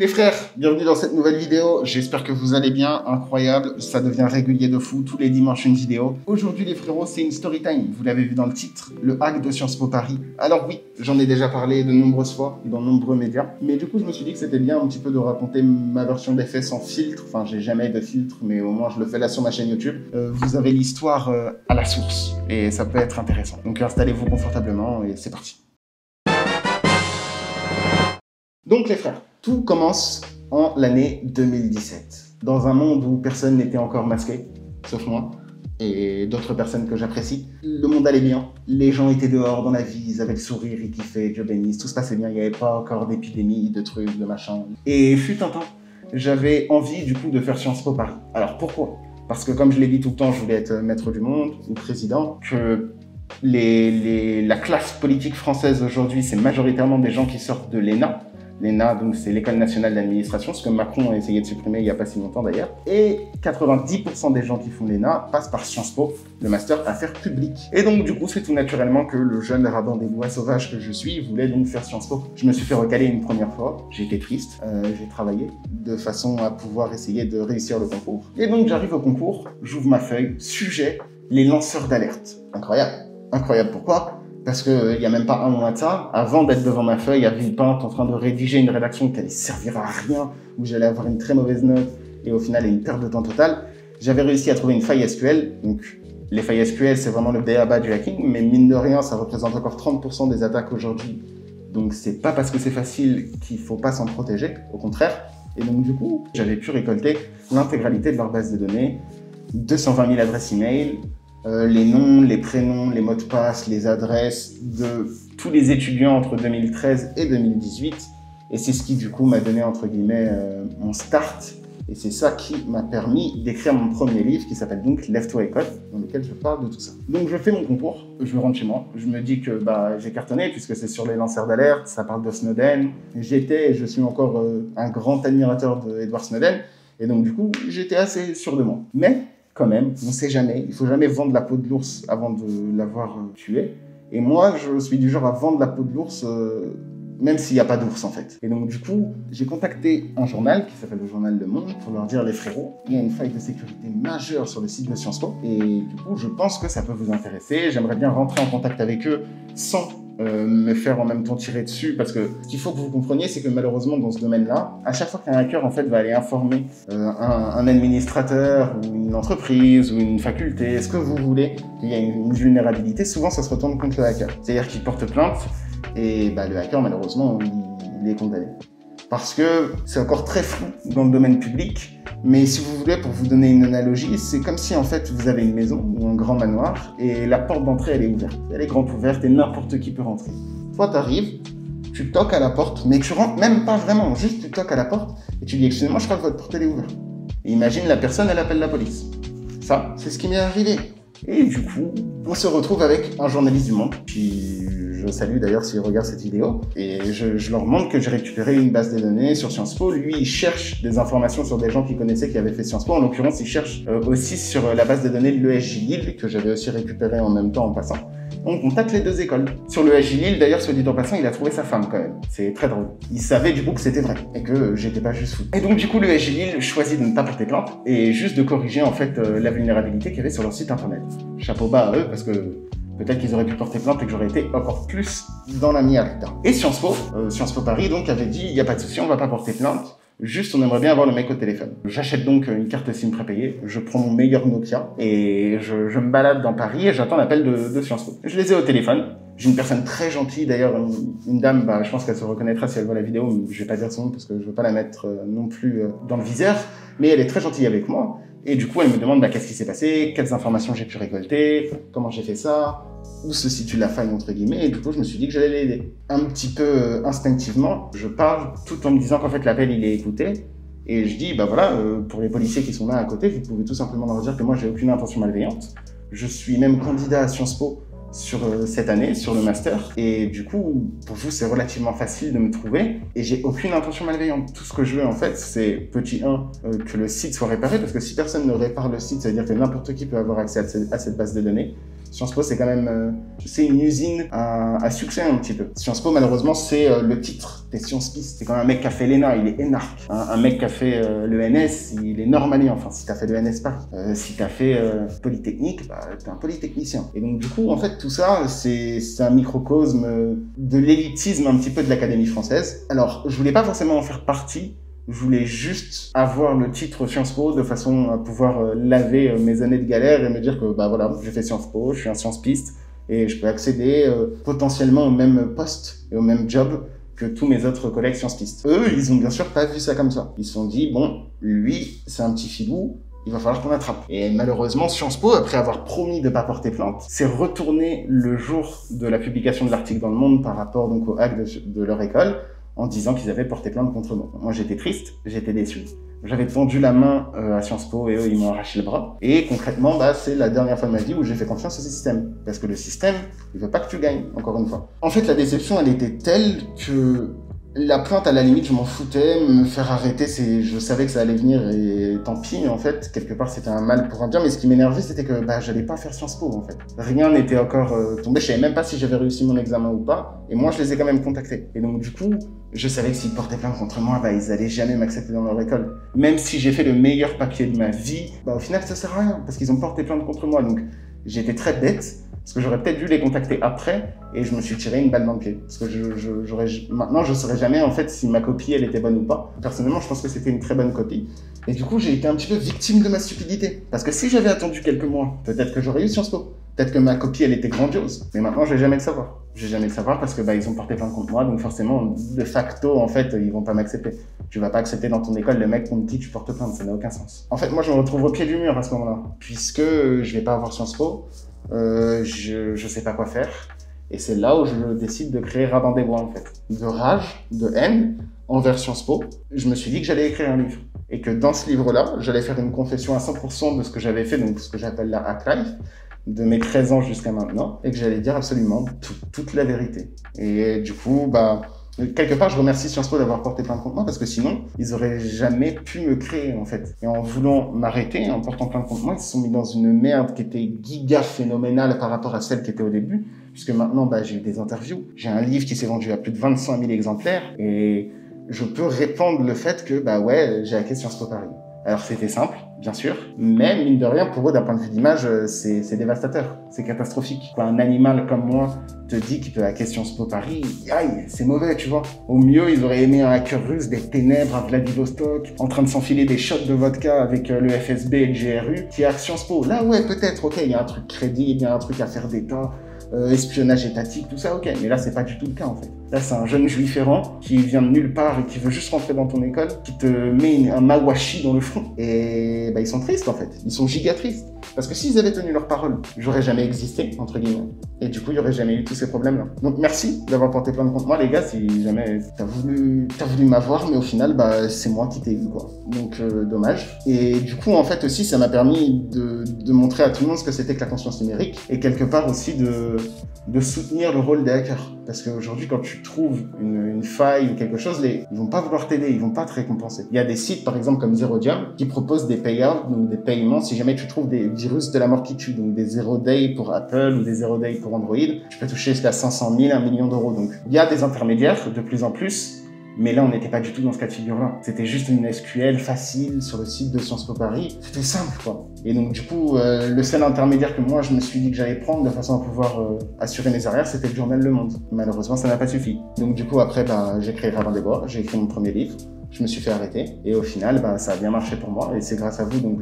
Les frères, bienvenue dans cette nouvelle vidéo. J'espère que vous allez bien, incroyable. Ça devient régulier de fou, tous les dimanches une vidéo. Aujourd'hui les frérots, c'est une story time. Vous l'avez vu dans le titre, le hack de Sciences Po Paris. Alors oui, j'en ai déjà parlé de nombreuses fois dans de nombreux médias. Mais du coup, je me suis dit que c'était bien un petit peu de raconter ma version des faits sans filtre. Enfin, j'ai jamais de filtre, mais au moins je le fais là sur ma chaîne YouTube. Vous avez l'histoire à la source et ça peut être intéressant. Donc installez-vous confortablement et c'est parti. Donc les frères, tout commence en l'année 2017, dans un monde où personne n'était encore masqué, sauf moi et d'autres personnes que j'apprécie. Le monde allait bien, les gens étaient dehors dans la vie, ils avaient le sourire, ils kiffaient, Dieu bénisse, tout se passait bien, il n'y avait pas encore d'épidémie, de trucs, de machin. Et fut un temps, j'avais envie du coup de faire Sciences Po Paris. Alors pourquoi? Parce que comme je l'ai dit tout le temps, je voulais être maître du monde ou président, que la classe politique française aujourd'hui, c'est majoritairement des gens qui sortent de l'ENA. L'ENA, donc c'est l'École nationale d'administration, ce que Macron a essayé de supprimer il n'y a pas si longtemps d'ailleurs. Et 90% des gens qui font l'ENA passent par Sciences Po, le master affaires publiques. Et donc du coup, c'est tout naturellement que le jeune rabbin des bois sauvages que je suis voulait donc faire Sciences Po. Je me suis fait recaler une première fois, j'ai été triste, j'ai travaillé de façon à pouvoir essayer de réussir le concours. Et donc j'arrive au concours, j'ouvre ma feuille, sujet, les lanceurs d'alerte. Incroyable. Incroyable, pourquoi ? Parce qu'il n'y a même pas un mois de ça, avant d'être devant ma feuille à Villepinte en train de rédiger une rédaction qui allait servir à rien, où j'allais avoir une très mauvaise note et au final une perte de temps totale, j'avais réussi à trouver une faille SQL. Donc les failles SQL, c'est vraiment le b.a.-ba du hacking, mais mine de rien, ça représente encore 30% des attaques aujourd'hui. Donc c'est pas parce que c'est facile qu'il faut pas s'en protéger, au contraire. Et donc du coup, j'avais pu récolter l'intégralité de leur base de données, 220 000 adresses email, les noms, les prénoms, les mots de passe, les adresses de tous les étudiants entre 2013 et 2018. Et c'est ce qui, du coup, m'a donné, entre guillemets, mon start. Et c'est ça qui m'a permis d'écrire mon premier livre qui s'appelle donc Lève-toi et code, dans lequel je parle de tout ça. Donc je fais mon concours, je rentre chez moi, je me dis que j'ai cartonné puisque c'est sur les lanceurs d'alerte, ça parle de Snowden. J'étais et je suis encore un grand admirateur d'Edward Snowden. Et donc, du coup, j'étais assez sûr de moi. Mais quand même, on ne sait jamais, il ne faut jamais vendre la peau de l'ours avant de l'avoir tué. Et moi, je suis du genre à vendre la peau de l'ours, même s'il n'y a pas d'ours en fait. Et donc du coup, j'ai contacté un journal qui s'appelle le journal Le Monde pour leur dire les frérots, il y a une faille de sécurité majeure sur le site de Sciences Po. Et du coup, je pense que ça peut vous intéresser. J'aimerais bien rentrer en contact avec eux sans me faire en même temps tirer dessus, parce que ce qu'il faut que vous compreniez, c'est que malheureusement dans ce domaine-là, à chaque fois qu'un hacker en fait va aller informer un administrateur ou une entreprise ou une faculté, ce que vous voulez, qu'il y a une vulnérabilité, souvent ça se retourne contre le hacker. C'est-à-dire qu'il porte plainte et le hacker malheureusement il est condamné. Parce que c'est encore très flou dans le domaine public, mais si vous voulez, pour vous donner une analogie, c'est comme si en fait vous avez une maison ou un grand manoir et la porte d'entrée elle est ouverte. Elle est grande ouverte et n'importe qui peut rentrer. Toi t'arrives, tu toques à la porte, mais tu rentres même pas vraiment, juste tu toques à la porte et tu dis excusez-moi, je crois que votre porte elle est ouverte. Et imagine la personne elle appelle la police. Ça, c'est ce qui m'est arrivé. Et du coup, on se retrouve avec un journaliste du Monde, qui je salue d'ailleurs s'il regarde cette vidéo, et je leur montre que j'ai récupéré une base de données sur Sciences Po. Lui, il cherche des informations sur des gens qu'il connaissait qui avaient fait Sciences Po. En l'occurrence, il cherche aussi sur la base de données de l'ESJ Lille, que j'avais aussi récupéré en même temps en passant. On contacte les deux écoles. Sur le ESJ Lille, d'ailleurs, soit dit en passant, il a trouvé sa femme quand même. C'est très drôle. Il savait du coup que c'était vrai et que j'étais pas juste fou. Et donc du coup, le ESJ Lille choisit de ne pas porter plainte et juste de corriger en fait la vulnérabilité qu'il y avait sur leur site internet. Chapeau bas à eux parce que peut-être qu'ils auraient pu porter plainte et que j'aurais été encore plus dans la merde. Et Sciences Po Paris donc avait dit il n'y a pas de souci, on va pas porter plainte. Juste, on aimerait bien avoir le mec au téléphone. J'achète donc une carte SIM prépayée, je prends mon meilleur Nokia et je me balade dans Paris et j'attends l'appel de Sciences Po. Je les ai au téléphone. J'ai une personne très gentille, d'ailleurs, une dame, je pense qu'elle se reconnaîtra si elle voit la vidéo, mais je vais pas dire son nom parce que je veux pas la mettre non plus dans le viseur, mais elle est très gentille avec moi. Et du coup, elle me demande qu'est-ce qui s'est passé, quelles informations j'ai pu récolter, comment j'ai fait ça, où se situe la faille entre guillemets, et du coup je me suis dit que j'allais l'aider. Un petit peu instinctivement, je parle tout en me disant qu'en fait l'appel il est écouté, et je dis voilà, pour les policiers qui sont là à côté, vous pouvez tout simplement leur dire que moi j'ai aucune intention malveillante, je suis même candidat à Sciences Po sur cette année, sur le master, et du coup pour vous c'est relativement facile de me trouver, et j'ai aucune intention malveillante. Tout ce que je veux en fait c'est, petit 1, que le site soit réparé, parce que si personne ne répare le site, ça veut dire que n'importe qui peut avoir accès à cette base de données. Sciences Po, c'est quand même c'est une usine à succès un petit peu. Sciences Po, malheureusement, c'est le titre. T'es Sciences Piste. C'est quand même un mec qui a fait l'ENA, il est énarque. Un mec qui a fait le NS, il est normalien. Enfin, si t'as fait le NS Paris. Si t'as fait Polytechnique, bah, t'es un polytechnicien. Et donc, du coup, en fait, tout ça, c'est un microcosme de l'élitisme un petit peu de l'Académie française. Alors, je voulais pas forcément en faire partie. Je voulais juste avoir le titre Sciences Po de façon à pouvoir laver mes années de galère et me dire que bah voilà, j'ai fait Sciences Po, je suis un Sciences Piste et je peux accéder potentiellement au même poste et au même job que tous mes autres collègues Sciences Piste. Eux, ils ont bien sûr pas vu ça comme ça. Ils se sont dit, bon, lui, c'est un petit filou, il va falloir qu'on l'attrape. Et malheureusement, Sciences Po, après avoir promis de pas porter plainte, s'est retourné le jour de la publication de l'article dans Le Monde par rapport donc au hack de leur école, en disant qu'ils avaient porté plainte contre moi. Moi, j'étais triste, j'étais déçu. J'avais tendu la main à Sciences Po et eux, ils m'ont arraché le bras. Et concrètement, bah, c'est la dernière fois de ma vie où j'ai fait confiance au système. Parce que le système, il veut pas que tu gagnes, encore une fois. En fait, la déception, elle était telle que la plainte, à la limite, je m'en foutais. Me faire arrêter, je savais que ça allait venir et tant pis. En fait, quelque part, c'était un mal pour un bien. Mais ce qui m'énervait, c'était que bah, j'allais pas faire Sciences Po, en fait. Rien n'était encore tombé. Je savais même pas si j'avais réussi mon examen ou pas. Et moi, je les ai quand même contactés. Et donc, du coup, je savais que s'ils portaient plainte contre moi, bah, ils allaient jamais m'accepter dans leur école. Même si j'ai fait le meilleur papier de ma vie, bah, au final, ça sert à rien. Parce qu'ils ont porté plainte contre moi. Donc, j'ai été très bête. Parce que j'aurais peut-être dû les contacter après et je me suis tiré une balle dans le pied. Parce que maintenant, je saurais jamais en fait si ma copie elle était bonne ou pas. Personnellement, je pense que c'était une très bonne copie. Et du coup, j'ai été un petit peu victime de ma stupidité. Parce que si j'avais attendu quelques mois, peut-être que j'aurais eu Sciences Po. Peut-être que ma copie elle était grandiose. Mais maintenant, je vais jamais le savoir. Je vais jamais le savoir parce que bah, ils ont porté plainte contre moi. Donc forcément, de facto, en fait, ils vont pas m'accepter. Tu vas pas accepter dans ton école le mec contre qui tu portes plainte. Ça n'a aucun sens. En fait, moi, je me retrouve au pied du mur à ce moment-là. Puisque je vais pas avoir Sciences Po. Je sais pas quoi faire. Et c'est là où je décide de créer Rabbin des Bois, en fait. De rage, de haine envers Sciences Po, je me suis dit que j'allais écrire un livre. Et que dans ce livre-là, j'allais faire une confession à 100% de ce que j'avais fait, donc ce que j'appelle la hack life, de mes 13 ans jusqu'à maintenant, et que j'allais dire absolument toute la vérité. Et du coup, bah, quelque part, je remercie Sciences Po d'avoir porté plainte contre moi, parce que sinon, ils auraient jamais pu me créer, en fait. Et en voulant m'arrêter, en portant plainte contre moi, ils se sont mis dans une merde qui était giga phénoménale par rapport à celle qui était au début, puisque maintenant, bah, j'ai eu des interviews. J'ai un livre qui s'est vendu à plus de 25 000 exemplaires, et je peux répandre le fait que, bah ouais, j'ai hacké Sciences Po Paris. Alors c'était simple, bien sûr, mais mine de rien, pour eux, d'un point de vue d'image, c'est dévastateur, c'est catastrophique. Quand un animal comme moi te dit qu'il peut hacker Sciences Po Paris, aïe, c'est mauvais, tu vois. Au mieux, ils auraient aimé un hacker russe des ténèbres à Vladivostok, en train de s'enfiler des shots de vodka avec le FSB et le GRU, qui hack Sciences Po. Là, ouais, peut-être, ok, il y a un truc crédible, il y a un truc à faire d'État, espionnage étatique, tout ça, ok. Mais là, c'est pas du tout le cas, en fait. Là, c'est un jeune juif errant qui vient de nulle part et qui veut juste rentrer dans ton école, qui te met un mawashi dans le front. Et bah, ils sont tristes, en fait. Ils sont giga tristes. Parce que s'ils avaient tenu leur parole, j'aurais jamais existé, entre guillemets. Et du coup, il n'y aurait jamais eu tous ces problèmes-là. Donc, merci d'avoir porté plainte contre moi, les gars, si jamais t'as voulu m'avoir, mais au final, bah, c'est moi qui t'ai eu, quoi. Donc, dommage. Et du coup, en fait, aussi, ça m'a permis de montrer à tout le monde ce que c'était que la conscience numérique. Et quelque part aussi de soutenir le rôle des hackers. Parce qu'aujourd'hui, quand tu trouves une faille ou quelque chose, ils vont pas vouloir t'aider, ils vont pas te récompenser. Il y a des sites, par exemple, comme Zerodium, qui proposent des payouts, donc des paiements, si jamais tu trouves des virus de la mort qui tue, donc des 0 day pour Apple ou des 0 day pour Android, tu peux toucher jusqu'à 500 000, 1 million d'euros. Donc, il y a des intermédiaires de plus en plus, mais là, on n'était pas du tout dans ce cas de figure-là. C'était juste une SQL facile sur le site de Sciences Po Paris. C'était simple, quoi. Et donc, du coup, le seul intermédiaire que moi, je me suis dit que j'allais prendre de façon à pouvoir assurer mes arrières, c'était le journal Le Monde. Malheureusement, ça n'a pas suffi. Donc, du coup, après, bah, j'ai créé Rabbin des Bois, j'ai écrit mon premier livre. Je me suis fait arrêter. Et au final, bah, ça a bien marché pour moi. Et c'est grâce à vous, donc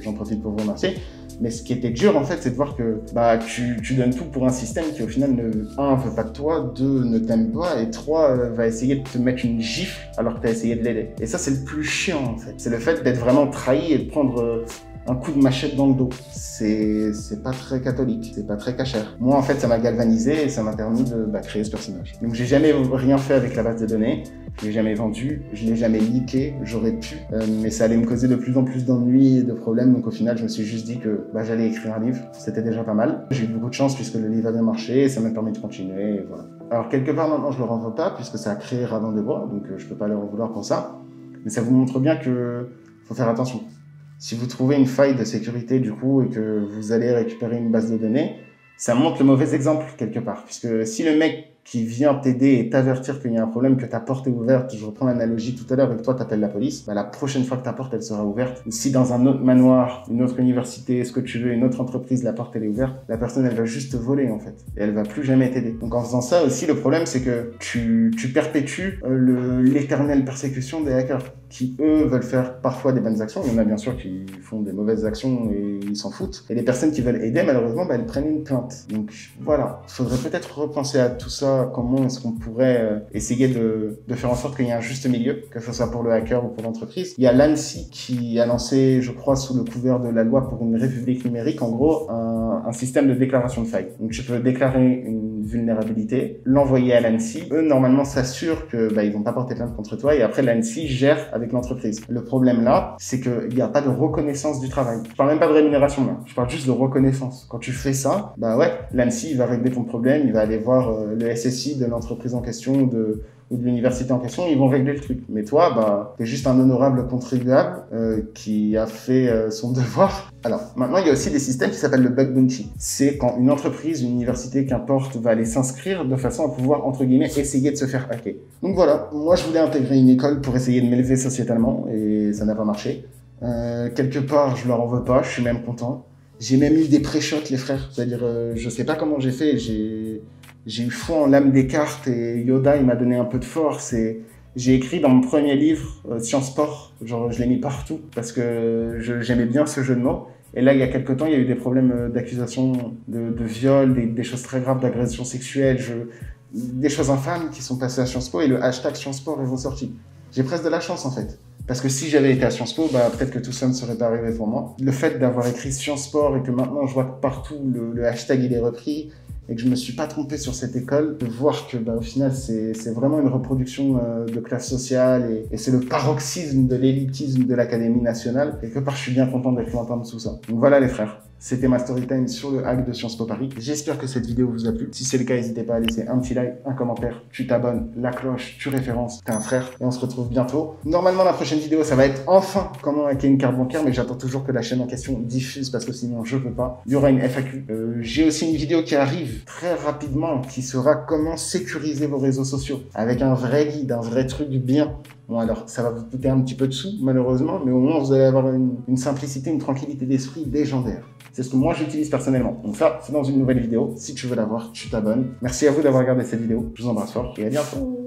j'en profite pour vous remercier. Mais ce qui était dur, en fait, c'est de voir que bah, tu donnes tout pour un système qui, au final, veut pas de toi, 2, ne t'aime pas, et 3, va essayer de te mettre une gifle alors que tu as essayé de l'aider. Et ça, c'est le plus chiant, en fait. C'est le fait d'être vraiment trahi et de prendre un coup de machette dans le dos. C'est pas très catholique, c'est pas très cachère. Moi, en fait, ça m'a galvanisé et ça m'a permis de créer ce personnage. Donc, j'ai jamais rien fait avec la base de données. Je l'ai jamais vendu, je l'ai jamais leaké, j'aurais pu, mais ça allait me causer de plus en plus d'ennuis et de problèmes, donc au final je me suis juste dit que j'allais écrire un livre, c'était déjà pas mal. J'ai eu beaucoup de chance puisque le livre a bien marché et ça m'a permis de continuer, et voilà. Alors quelque part maintenant je le renvoie pas puisque ça a créé Rabbin des Bois, donc je peux pas leur en vouloir pour ça, mais ça vous montre bien que faut faire attention. Si vous trouvez une faille de sécurité du coup et que vous allez récupérer une base de données, ça montre le mauvais exemple quelque part. Puisque si le mec qui vient t'aider et t'avertir qu'il y a un problème, que ta porte est ouverte, je reprends l'analogie tout à l'heure, et que toi t'appelles la police, bah, la prochaine fois que ta porte elle sera ouverte, ou si dans un autre manoir, une autre université, ce que tu veux, une autre entreprise, la porte elle est ouverte, la personne elle va juste te voler en fait, et elle va plus jamais t'aider. Donc en faisant ça aussi, le problème c'est que tu perpétues l'éternelle persécution des hackers, qui eux veulent faire parfois des bonnes actions. Il y en a bien sûr qui font des mauvaises actions et ils s'en foutent. Et les personnes qui veulent aider, malheureusement, bah, elles prennent une plainte. Donc voilà, il faudrait peut-être repenser à tout ça, comment est-ce qu'on pourrait essayer de faire en sorte qu'il y ait un juste milieu, que ce soit pour le hacker ou pour l'entreprise. Il y a l'ANSSI qui a lancé, je crois, sous le couvert de la loi pour une république numérique, en gros, un système de déclaration de faille. Donc tu peux déclarer une vulnérabilité, l'envoyer à l'ANSSI. Eux, normalement, s'assurent que ils vont pas porter plainte contre toi et après l'ANSSI gère avec l'entreprise. Le problème là, c'est qu'il n'y a pas de reconnaissance du travail. Je parle même pas de rémunération là, je parle juste de reconnaissance. Quand tu fais ça, bah ouais, l'ANSSI va régler ton problème, il va aller voir le SSI de l'entreprise en question ou de l'université en question, ils vont régler le truc. Mais toi, bah, t'es juste un honorable contribuable qui a fait son devoir. Alors, maintenant, il y a aussi des systèmes qui s'appellent le bug bounty. C'est quand une entreprise, une université, qu'importe, va aller s'inscrire de façon à pouvoir, entre guillemets, essayer de se faire hacker. Donc voilà, moi, je voulais intégrer une école pour essayer de m'élever sociétalement et ça n'a pas marché. Quelque part, je leur en veux pas, je suis même content. J'ai même eu des pré-shots, les frères. C'est-à-dire, je sais pas comment j'ai fait, j'ai eu foi en l'âme des cartes et Yoda, il m'a donné un peu de force et j'ai écrit dans mon premier livre, Sciences Sport, genre je l'ai mis partout parce que j'aimais bien ce jeu de mots. Et là, il y a quelques temps, il y a eu des problèmes d'accusation de viol, des choses très graves d'agression sexuelle, des choses infâmes qui sont passées à Sciences Po et le hashtag Sciences Sport est ressorti. J'ai presque de la chance en fait. Parce que si j'avais été à Sciences Po, bah, peut-être que tout ça ne serait pas arrivé pour moi. Le fait d'avoir écrit Sciences Sport et que maintenant je vois que partout le hashtag il est repris, et que je me suis pas trompé sur cette école, de voir que au final c'est vraiment une reproduction de classe sociale et c'est le paroxysme de l'élitisme de l'Académie nationale. Quelque part, je suis bien content d'être l'entendre sous ça. Donc voilà les frères. C'était ma story time sur le hack de Sciences Po Paris. J'espère que cette vidéo vous a plu. Si c'est le cas, n'hésitez pas à laisser un petit like, un commentaire, tu t'abonnes, la cloche, tu références, t'es un frère. Et on se retrouve bientôt. Normalement, la prochaine vidéo, ça va être enfin comment hacker une carte bancaire, mais j'attends toujours que la chaîne en question diffuse parce que sinon je peux pas. Il y aura une FAQ. J'ai aussi une vidéo qui arrive très rapidement qui sera comment sécuriser vos réseaux sociaux avec un vrai guide, un vrai truc bien. Bon alors, ça va vous coûter un petit peu de sous, malheureusement, mais au moins vous allez avoir une simplicité, une tranquillité d'esprit légendaire. C'est ce que moi j'utilise personnellement. Donc ça, c'est dans une nouvelle vidéo. Si tu veux la voir, tu t'abonnes. Merci à vous d'avoir regardé cette vidéo. Je vous embrasse fort et à bientôt.